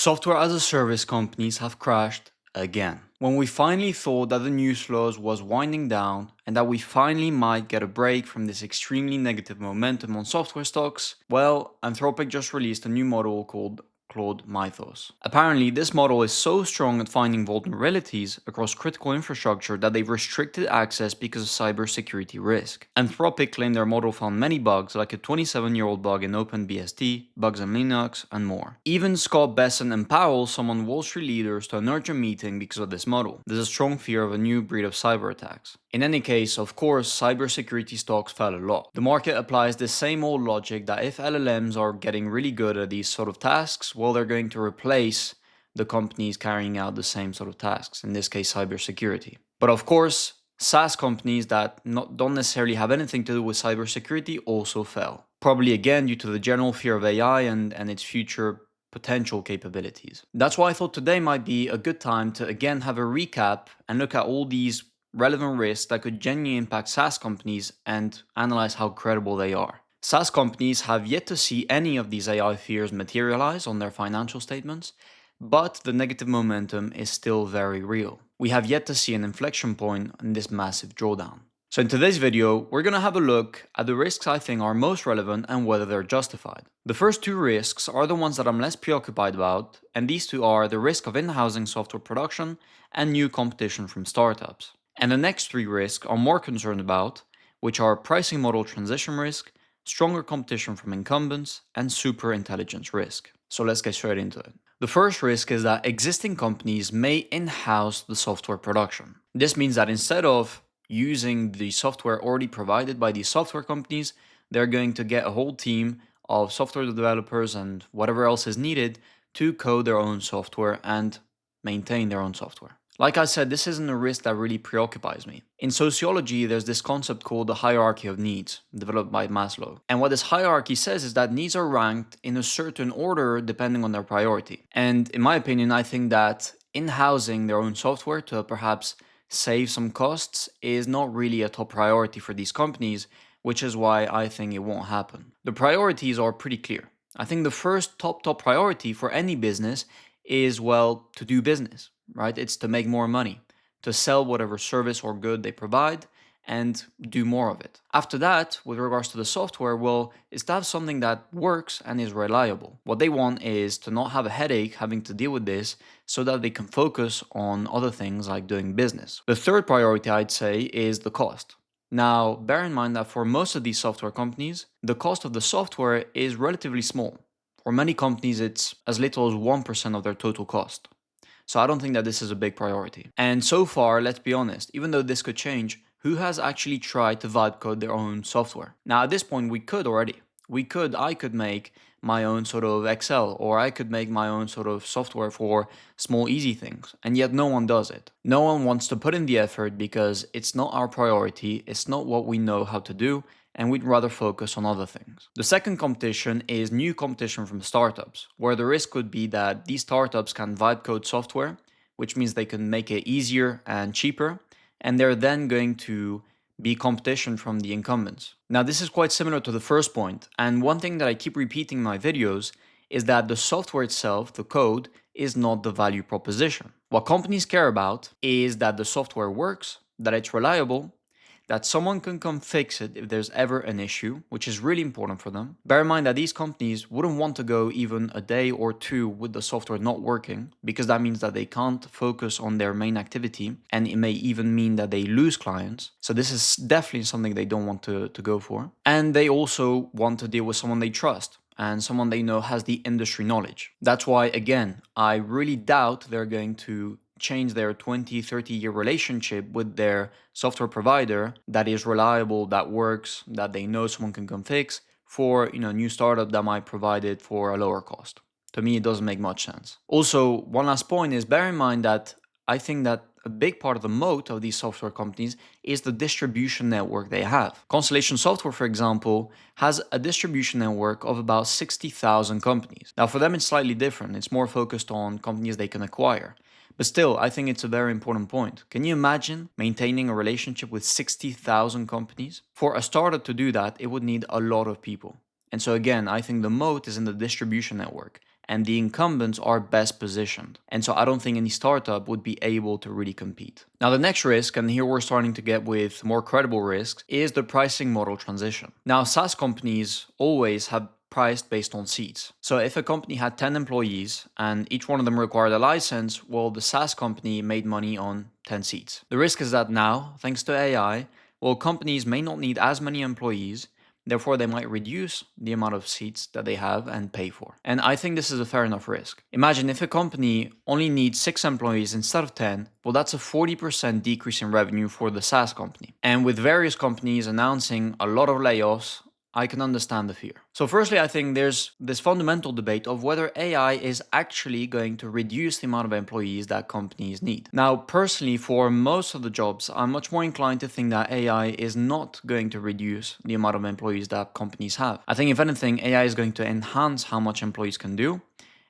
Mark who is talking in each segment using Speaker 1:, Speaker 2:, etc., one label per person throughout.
Speaker 1: Software as a service companies have crashed again. When we finally thought that the news flows was winding down and that we finally might get a break from this extremely negative momentum on software stocks, well, Anthropic just released a new model called Claude Mythos. Apparently, this model is so strong at finding vulnerabilities across critical infrastructure that they've restricted access because of cybersecurity risk. Anthropic claimed their model found many bugs, like a 27-year-old bug in OpenBSD, bugs in Linux, and more. Even Scott Bessent and Powell summoned Wall Street leaders to an urgent meeting because of this model. There's a strong fear of a new breed of cyber attacks. In any case, of course, cybersecurity stocks fell a lot. The market applies the same old logic that if LLMs are getting really good at these sort of tasks, well, they're going to replace the companies carrying out the same sort of tasks, in this case, cybersecurity. But of course, SaaS companies that don't necessarily have anything to do with cybersecurity also fell. Probably again due to the general fear of AI and its future potential capabilities. That's why I thought today might be a good time to again have a recap and look at all these relevant risks that could genuinely impact SaaS companies and analyze how credible they are. SaaS companies have yet to see any of these AI fears materialize on their financial statements, but the negative momentum is still very real. We have yet to see an inflection point in this massive drawdown. So in today's video, we're going to have a look at the risks I think are most relevant and whether they're justified. The first two risks are the ones that I'm less preoccupied about, and these two are the risk of in-housing software production and new competition from startups. And the next three risks I'm more concerned about, which are pricing model transition risk, stronger competition from incumbents, and super intelligence risk. So let's get straight into it. The first risk is that existing companies may in-house the software production. This means that instead of using the software already provided by these software companies, they're going to get a whole team of software developers and whatever else is needed to code their own software and maintain their own software. Like I said, this isn't a risk that really preoccupies me. In sociology, there's this concept called the hierarchy of needs, developed by Maslow. And what this hierarchy says is that needs are ranked in a certain order depending on their priority. And in my opinion, I think that in-housing their own software to perhaps save some costs is not really a top priority for these companies, which is why I think it won't happen. The priorities are pretty clear. I think the first top priority for any business is, well, to do business, right? It's to make more money, to sell whatever service or good they provide and do more of it. After that, with regards to the software, well, is to have something that works and is reliable. What they want is to not have a headache having to deal with this so that they can focus on other things like doing business. The third priority, I'd say, is the cost. Now, bear in mind that for most of these software companies, the cost of the software is relatively small. For many companies, it's as little as 1% of their total cost. So I don't think that this is a big priority. And so far, let's be honest, even though this could change, who has actually tried to vibe code their own software? Now, at this point, we could already. I could make my own sort of Excel, or I could make my own sort of software for small, easy things. And yet no one does it. No one wants to put in the effort because it's not our priority. It's not what we know how to do. And we'd rather focus on other things. The second competition is new competition from startups, where the risk could be that these startups can vibe code software, which means they can make it easier and cheaper, and they're then going to be competition from the incumbents. Now, this is quite similar to the first point, and one thing that I keep repeating in my videos is that the software itself, the code, is not the value proposition. What companies care about is that the software works, that it's reliable, that someone can come fix it if there's ever an issue, which is really important for them. Bear in mind that these companies wouldn't want to go even a day or two with the software not working, because that means that they can't focus on their main activity, and it may even mean that they lose clients. So this is definitely something they don't want to go for. And they also want to deal with someone they trust and someone they know has the industry knowledge. That's why, again, I really doubt they're going to change their 20-30 year relationship with their software provider that is reliable, that works, that they know someone can come fix for a new startup that might provide it for a lower cost. To me, it doesn't make much sense. Also, one last point is bear in mind that I think that a big part of the moat of these software companies is the distribution network they have. Constellation Software, for example, has a distribution network of about 60,000 companies. Now, for them, it's slightly different. It's more focused on companies they can acquire. But still, I think it's a very important point. Can you imagine maintaining a relationship with 60,000 companies? For a startup to do that, it would need a lot of people. And so again, I think the moat is in the distribution network. and the incumbents are best positioned. And so I don't think any startup would be able to really compete. Now, the next risk, and here we're starting to get with more credible risks, is the pricing model transition. Now, SaaS companies always have priced based on seats. So if a company had 10 employees and each one of them required a license, well, the SaaS company made money on 10 seats. The risk is that now, thanks to AI, well, companies may not need as many employees. Therefore, they might reduce the amount of seats that they have and pay for. And I think this is a fair enough risk. Imagine if a company only needs 6 employees instead of 10, well, that's a 40% decrease in revenue for the SaaS company. And with various companies announcing a lot of layoffs, I can understand the fear. So firstly, I think there's this fundamental debate of whether AI is actually going to reduce the amount of employees that companies need. Now, personally, for most of the jobs, I'm much more inclined to think that AI is not going to reduce the amount of employees that companies have. I think if anything, AI is going to enhance how much employees can do.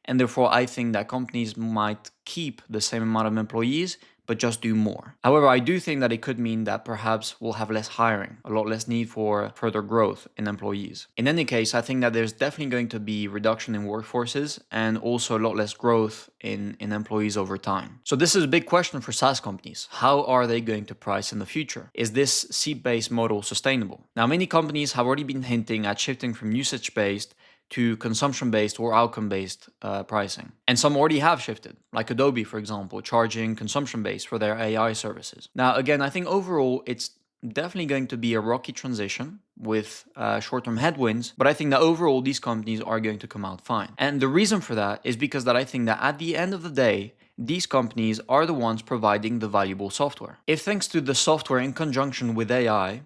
Speaker 1: And therefore, I think that companies might keep the same amount of employees, but just do more. However, I do think that it could mean that perhaps we'll have less hiring, a lot less need for further growth in employees. In any case, I think that there's definitely going to be reduction in workforces and also a lot less growth in employees over time. So this is a big question for SaaS companies. How are they going to price in the future? Is this seat-based model sustainable? Now, many companies have already been hinting at shifting from usage-based to consumption-based or outcome-based pricing. And some already have shifted, like Adobe, for example, charging consumption-based for their AI services. Now, again, I think overall it's definitely going to be a rocky transition with short-term headwinds, but I think that overall these companies are going to come out fine. And the reason for that is because that I think that at the end of the day, these companies are the ones providing the valuable software. If thanks to the software in conjunction with AI,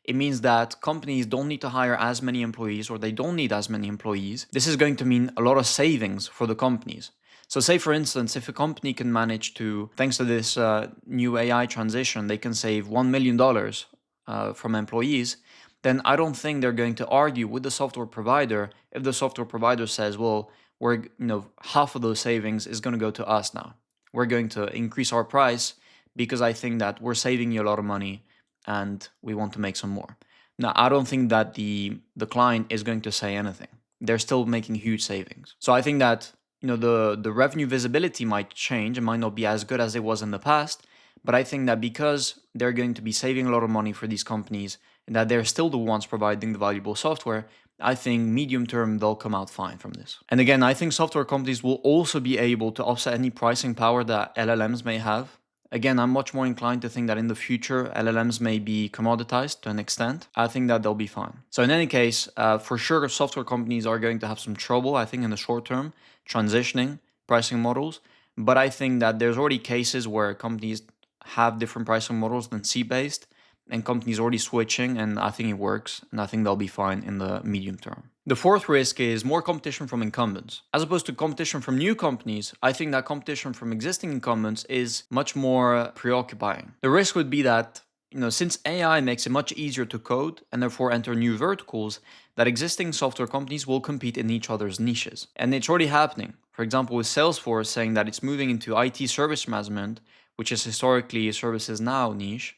Speaker 1: it means that companies don't need to hire as many employees or they don't need as many employees. This is going to mean a lot of savings for the companies. So say, for instance, if a company can manage to, thanks to this new AI transition, they can save $1 million from employees, then I don't think they're going to argue with the software provider if the software provider says, well, half of those savings is going to go to us now. We're going to increase our price because I think that we're saving you a lot of money and we want to make some more. Now, I don't think that the client is going to say anything. They're still making huge savings. So I think that the revenue visibility might change. It might not be as good as it was in the past, but I think that because they're going to be saving a lot of money for these companies and that they're still the ones providing the valuable software, I think medium term they'll come out fine from this. And again, I think software companies will also be able to offset any pricing power that LLMs may have. Again, I'm much more inclined to think that in the future, LLMs may be commoditized to an extent. I think that they'll be fine. So in any case, for sure, software companies are going to have some trouble, I think, in the short term, transitioning pricing models. But I think that there's already cases where companies have different pricing models than seat-based, and companies already switching, and I think it works, and I think they'll be fine in the medium term. The fourth risk is more competition from incumbents. As opposed to competition from new companies, I think that competition from existing incumbents is much more preoccupying. The risk would be that, since AI makes it much easier to code and therefore enter new verticals, that existing software companies will compete in each other's niches. And it's already happening. For example, with Salesforce saying that it's moving into IT service management, which is historically a ServiceNow niche,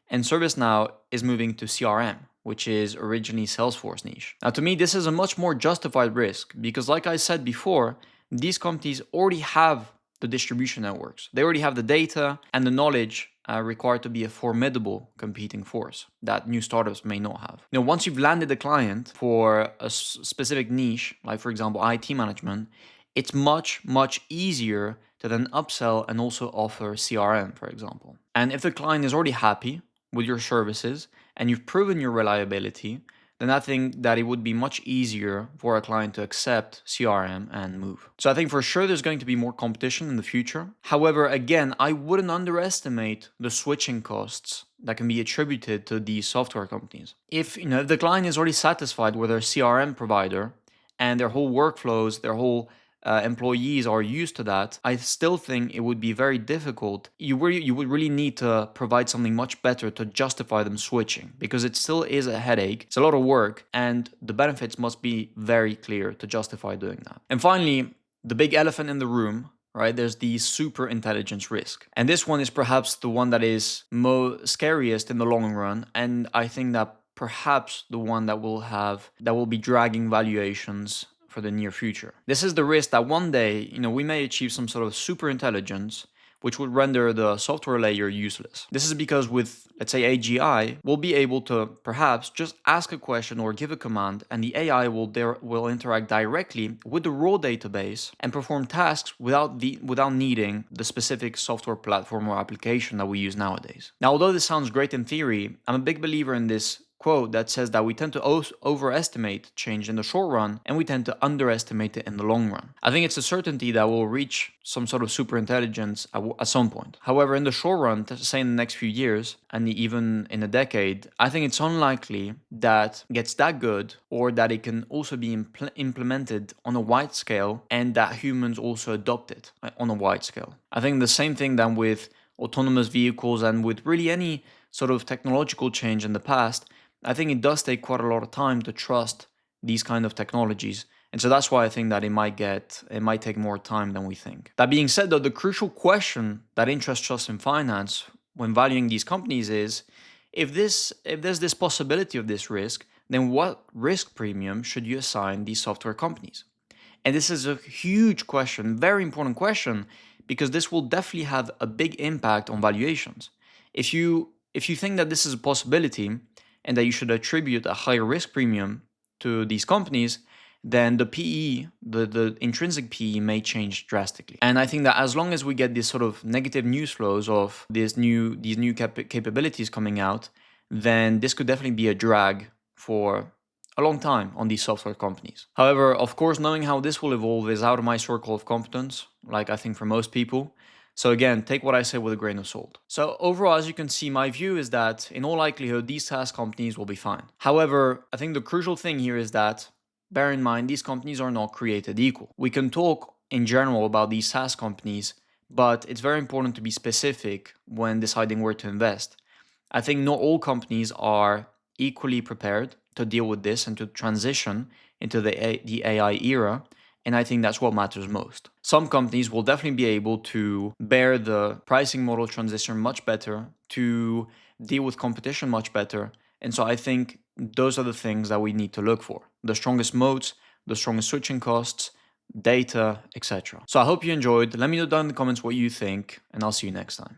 Speaker 1: and ServiceNow is moving to CRM, which is originally Salesforce niche. Now, to me, this is a much more justified risk because, like I said before, these companies already have the distribution networks. They already have the data and the knowledge required to be a formidable competing force that new startups may not have. Once you've landed a client for a specific niche, like for example, IT management, it's much, much easier to then upsell and also offer CRM, for example. And if the client is already happy with your services and you've proven your reliability, then I think that it would be much easier for a client to accept CRM and move. So I think for sure there's going to be more competition in the future. However, again, I wouldn't underestimate the switching costs that can be attributed to these software companies. If the client is already satisfied with their CRM provider and their whole workflows, their whole employees are used to that, I still think it would be very difficult. You would really need to provide something much better to justify them switching, because it still is a headache. It's a lot of work, and the benefits must be very clear to justify doing that. And finally, the big elephant in the room, right? There's the super intelligence risk. And this one is perhaps the one that is most scariest in the long run. And I think that perhaps the one that will be dragging valuations for the near future. This is the risk that one day, we may achieve some sort of super intelligence which would render the software layer useless. This is because with, let's say, AGI, we'll be able to perhaps just ask a question or give a command, and the AI will interact directly with the raw database and perform tasks without needing the specific software platform or application that we use nowadays. Now, although this sounds great in theory, I'm a big believer in this quote that says that we tend to overestimate change in the short run and we tend to underestimate it in the long run. I think it's a certainty that we'll reach some sort of super intelligence at some point. However, in the short run, say in the next few years and even in a decade, I think it's unlikely that it gets that good or that it can also be implemented on a wide scale and that humans also adopt it on a wide scale. I think the same thing then with autonomous vehicles and with really any sort of technological change in the past. I think it does take quite a lot of time to trust these kind of technologies. And so that's why I think that it might take more time than we think. That being said, though, the crucial question that interests us in finance when valuing these companies is, if there's this possibility of this risk, then what risk premium should you assign these software companies? And this is a huge question, very important question, because this will definitely have a big impact on valuations. If you think that this is a possibility, and that you should attribute a higher risk premium to these companies, then the PE, the intrinsic PE may change drastically. And I think that as long as we get this sort of negative news flows of these new capabilities coming out, then this could definitely be a drag for a long time on these software companies. However, of course, knowing how this will evolve is out of my circle of competence, like I think for most people. So again, take what I say with a grain of salt. So overall, as you can see, my view is that in all likelihood, these SaaS companies will be fine. However, I think the crucial thing here is that, bear in mind, these companies are not created equal. We can talk in general about these SaaS companies, but it's very important to be specific when deciding where to invest. I think not all companies are equally prepared to deal with this and to transition into the AI era. And I think that's what matters most. Some companies will definitely be able to bear the pricing model transition much better, to deal with competition much better. And so I think those are the things that we need to look for. The strongest moats, the strongest switching costs, data, etc. So I hope you enjoyed. Let me know down in the comments what you think, and I'll see you next time.